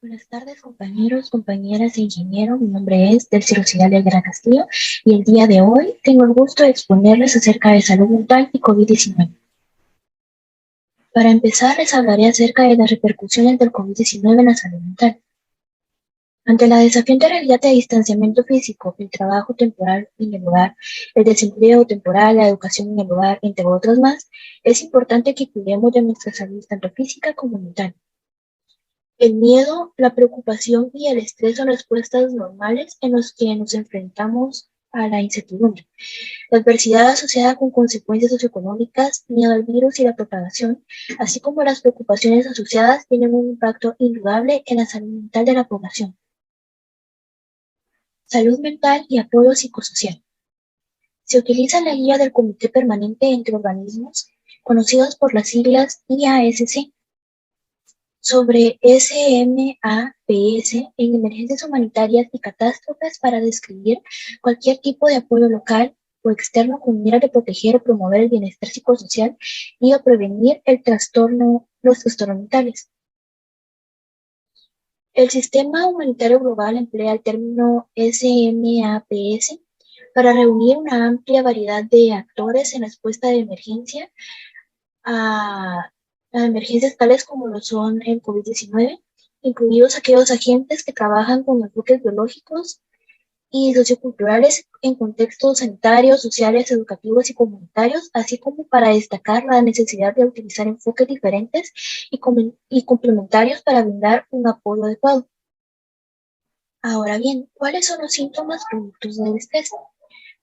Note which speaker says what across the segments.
Speaker 1: Buenas tardes, compañeros, compañeras e ingenieros. Mi nombre es Delcy Rosidal del Gran Castillo y el día de hoy tengo el gusto de exponerles acerca de salud mental y COVID-19. Para empezar, les hablaré acerca de las repercusiones del COVID-19 en la salud mental. Ante la desafiante realidad de distanciamiento físico, el trabajo temporal en el hogar, el desempleo temporal, la educación en el hogar, entre otros más, es importante que cuidemos de nuestra salud tanto física como mental. El miedo, la preocupación y el estrés son respuestas normales en las que nos enfrentamos a la incertidumbre. La adversidad asociada con consecuencias socioeconómicas, miedo al virus y la propagación, así como las preocupaciones asociadas, tienen un impacto indudable en la salud mental de la población. Salud mental y apoyo psicosocial. Se utiliza la guía del Comité Permanente entre Organismos, conocidos por las siglas IASC, sobre SMAPS en emergencias humanitarias y catástrofes para describir cualquier tipo de apoyo local o externo con miras de proteger o promover el bienestar psicosocial y o prevenir los trastornos mentales. El sistema humanitario global emplea el término SMAPS para reunir una amplia variedad de actores en respuesta de emergencia a emergencias tales como lo son el COVID-19, incluidos aquellos agentes que trabajan con enfoques biológicos y socioculturales en contextos sanitarios, sociales, educativos y comunitarios, así como para destacar la necesidad de utilizar enfoques diferentes y complementarios para brindar un apoyo adecuado. Ahora bien, ¿cuáles son los síntomas productos del estrés?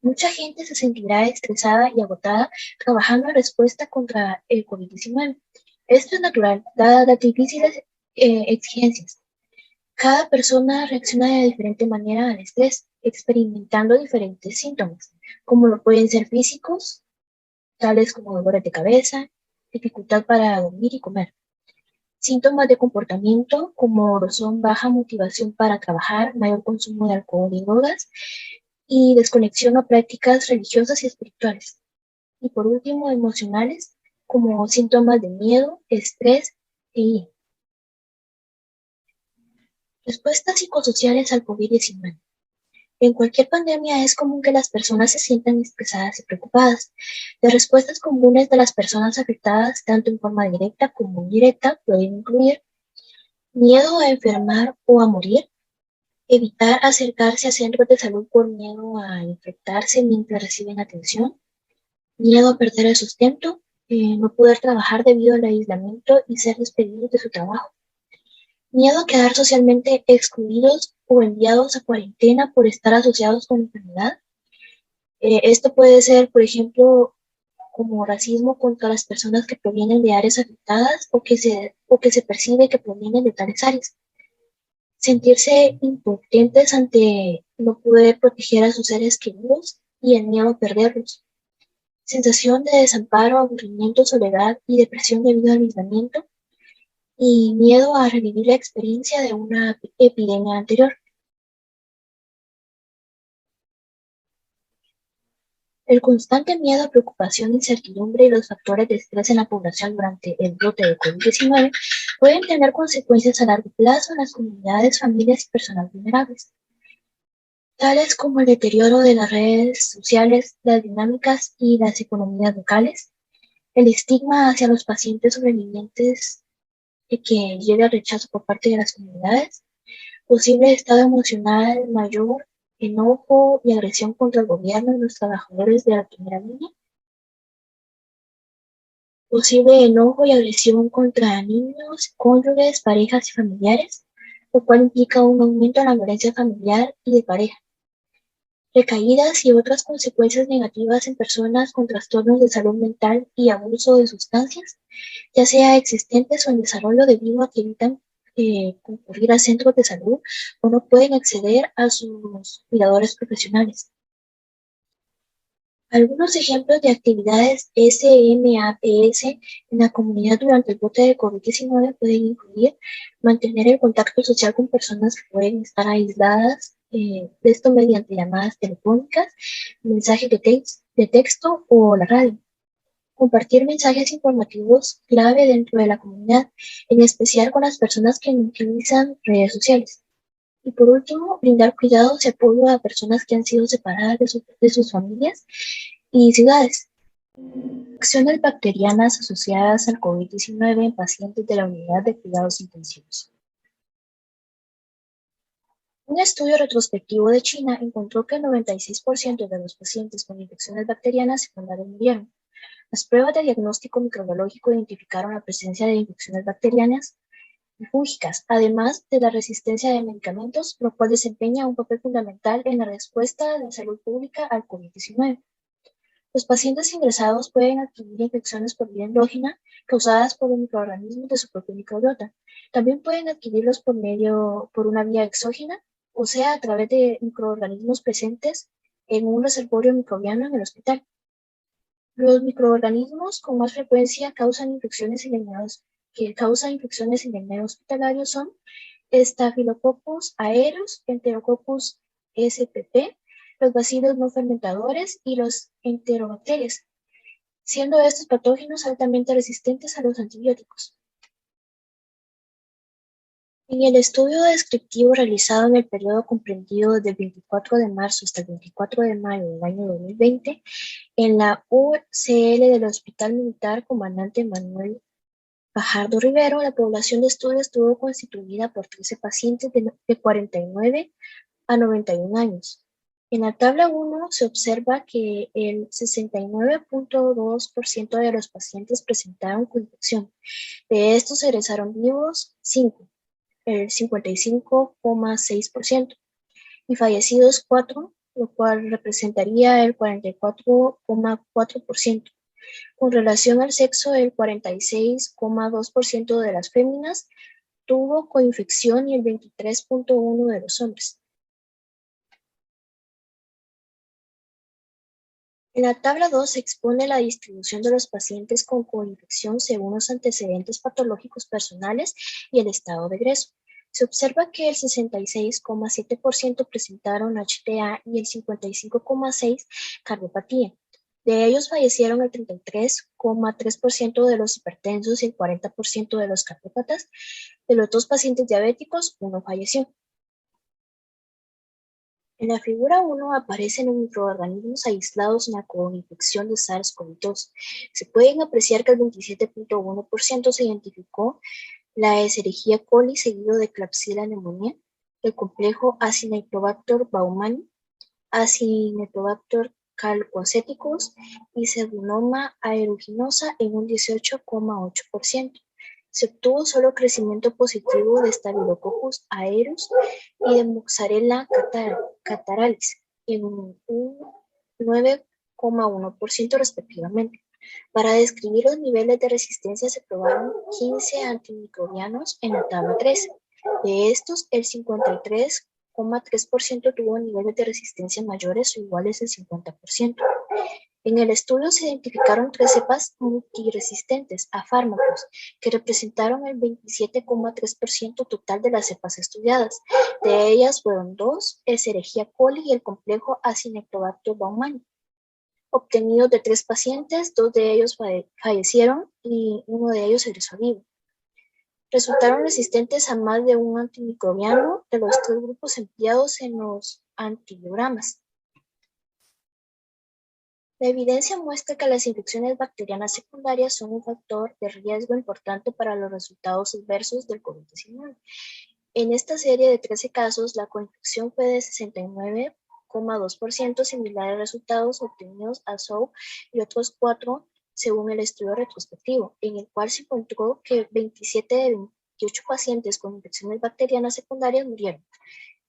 Speaker 1: Mucha gente se sentirá estresada y agotada trabajando en respuesta contra el COVID-19. Esto es natural, dadas las difíciles exigencias. Cada persona reacciona de diferente manera al estrés, experimentando diferentes síntomas, como lo pueden ser físicos, tales como dolores de cabeza, dificultad para dormir y comer. Síntomas de comportamiento, como lo son baja motivación para trabajar, mayor consumo de alcohol y drogas, y desconexión a prácticas religiosas y espirituales. Y por último, emocionales, como síntomas de miedo, estrés e ira. Respuestas psicosociales al COVID-19. En cualquier pandemia es común que las personas se sientan estresadas y preocupadas. Las respuestas comunes de las personas afectadas, tanto en forma directa como indirecta, pueden incluir miedo a enfermar o a morir, evitar acercarse a centros de salud por miedo a infectarse mientras reciben atención, miedo a perder el sustento, no poder trabajar debido al aislamiento y ser despedidos de su trabajo, miedo a quedar socialmente excluidos o enviados a cuarentena por estar asociados con enfermedad. Esto puede ser, por ejemplo, como racismo contra las personas que provienen de áreas afectadas o que se percibe que provienen de tales áreas. Sentirse impotentes ante no poder proteger a sus seres queridos y el miedo a perderlos. Sensación de desamparo, aburrimiento, soledad y depresión debido al aislamiento y miedo a revivir la experiencia de una epidemia anterior. El constante miedo, preocupación, incertidumbre y los factores de estrés en la población durante el brote de COVID-19 pueden tener consecuencias a largo plazo en las comunidades, familias y personas vulnerables, tales como el deterioro de las redes sociales, las dinámicas y las economías locales, el estigma hacia los pacientes sobrevivientes que lleve al rechazo por parte de las comunidades, posible estado emocional mayor, enojo y agresión contra el gobierno y los trabajadores de la primera línea, posible enojo y agresión contra niños, cónyuges, parejas y familiares, lo cual implica un aumento en la violencia familiar y de pareja, recaídas y otras consecuencias negativas en personas con trastornos de salud mental y abuso de sustancias, ya sea existentes o en desarrollo debido a que evitan concurrir a centros de salud o no pueden acceder a sus cuidadores profesionales. Algunos ejemplos de actividades SMAPS en la comunidad durante el brote de COVID-19 pueden incluir mantener el contacto social con personas que pueden estar aisladas, esto mediante llamadas telefónicas, mensajes de texto o la radio. Compartir mensajes informativos clave dentro de la comunidad, en especial con las personas que utilizan redes sociales. Y por último, brindar cuidados y apoyo a personas que han sido separadas de sus familias y ciudades. Acciones bacterianas asociadas al COVID-19 en pacientes de la unidad de cuidados intensivos. Un estudio retrospectivo de China encontró que el 96% de los pacientes con infecciones bacterianas secundarias murieron. Las pruebas de diagnóstico microbiológico identificaron la presencia de infecciones bacterianas y fúngicas, además de la resistencia de medicamentos, lo cual desempeña un papel fundamental en la respuesta de salud pública al COVID-19. Los pacientes ingresados pueden adquirir infecciones por vía endógena causadas por los microorganismos de su propia microbiota. También pueden adquirirlos por una vía exógena, o sea, a través de microorganismos presentes en un reservorio microbiano en el hospital. Los microorganismos con más frecuencia que causan infecciones en el medio hospitalario son Staphylococcus aureus, Enterococcus spp, los bacilos no fermentadores y los enterobacterias, siendo estos patógenos altamente resistentes a los antibióticos. En el estudio descriptivo realizado en el periodo comprendido desde el 24 de marzo hasta el 24 de mayo del año 2020, en la UCL del Hospital Militar Comandante Manuel Fajardo Rivero, la población de estudio estuvo constituida por 13 pacientes de 49 a 91 años. En la tabla 1 se observa que el 69.2% de los pacientes presentaron coinfección. De estos egresaron vivos 5, el 55,6%, y fallecidos 4, lo cual representaría el 44,4%. Con relación al sexo, el 46,2% de las féminas tuvo coinfección y el 23,1% de los hombres. En la tabla 2 se expone la distribución de los pacientes con coinfección según los antecedentes patológicos personales y el estado de egreso. Se observa que el 66,7% presentaron HTA y el 55,6% cardiopatía. De ellos fallecieron el 33,3% de los hipertensos y el 40% de los cardiópatas. De los 2 pacientes diabéticos, uno falleció. En la figura 1 aparecen los microorganismos aislados en la coinfección de SARS-CoV-2. Se pueden apreciar que el 27,1% se identificó la Escherichia coli seguido de Klebsiella pneumoniae, el complejo Acinetobacter baumannii, Acinetobacter calcoaceticus y Pseudomonas aeruginosa en un 18,8%. Se obtuvo solo crecimiento positivo de Staphylococcus aureus y de Mozzarella catarrhalis en un 9,1% respectivamente. Para describir los niveles de resistencia se probaron 15 antimicrobianos en la tabla 3. De estos, el 53,3% tuvo niveles de resistencia mayores o iguales al 50%. En el estudio se identificaron 3 cepas multiresistentes a fármacos, que representaron el 27,3% total de las cepas estudiadas. De ellas fueron 2, Escherichia coli y el complejo Acinetobacter baumannii. Obtenidos de 3 pacientes, 2 de ellos fallecieron y uno de ellos egresó vivo. Resultaron resistentes a más de un antimicrobiano de los 3 grupos empleados en los antibiogramas. La evidencia muestra que las infecciones bacterianas secundarias son un factor de riesgo importante para los resultados adversos del COVID-19. En esta serie de 13 casos, la coinfección fue de 69,2%, similar a resultados obtenidos a Zhou y otros 4 según el estudio retrospectivo, en el cual se encontró que 27 de 28 pacientes con infecciones bacterianas secundarias murieron.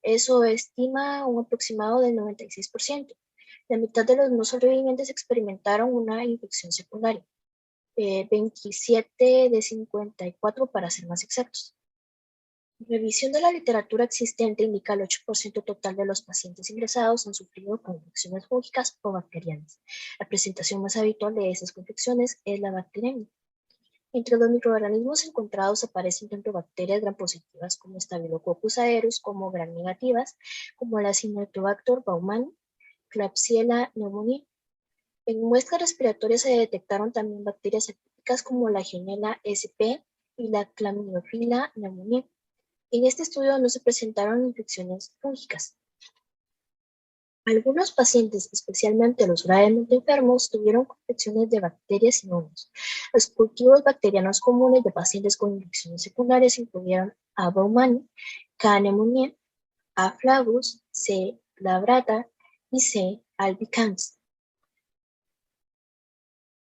Speaker 1: Eso estima un aproximado del 96%. La mitad de los no sobrevivientes experimentaron una infección secundaria, 27 de 54 para ser más exactos. Revisión de la literatura existente indica que el 8% total de los pacientes ingresados han sufrido con infecciones fúngicas o bacterianas. La presentación más habitual de esas infecciones es la bacteremia. Entre los microorganismos encontrados aparecen tanto bacterias gram-positivas como Staphylococcus aureus, como gram-negativas, como la Acinetobacter baumannii, Klebsiella pneumoniae. En muestras respiratorias se detectaron también bacterias atípicas como la Legionella sp y la Clamidofila pneumoniae. En este estudio no se presentaron infecciones fúngicas. Algunos pacientes, especialmente los gravemente enfermos, tuvieron infecciones de bacterias y hongos. Los cultivos bacterianos comunes de pacientes con infecciones secundarias incluyeron A. baumannii, K. pneumoniae, A. flavus, C. labrata y C. albicans.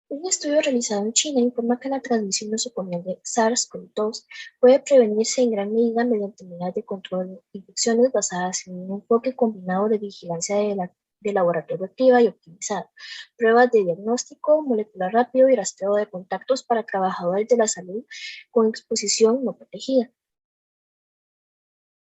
Speaker 1: Un estudio realizado en China informa que la transmisión nosocomial de SARS-CoV-2 puede prevenirse en gran medida mediante medidas de control de infecciones basadas en un enfoque combinado de vigilancia de laboratorio activa y optimizada, pruebas de diagnóstico molecular rápido y rastreo de contactos para trabajadores de la salud con exposición no protegida.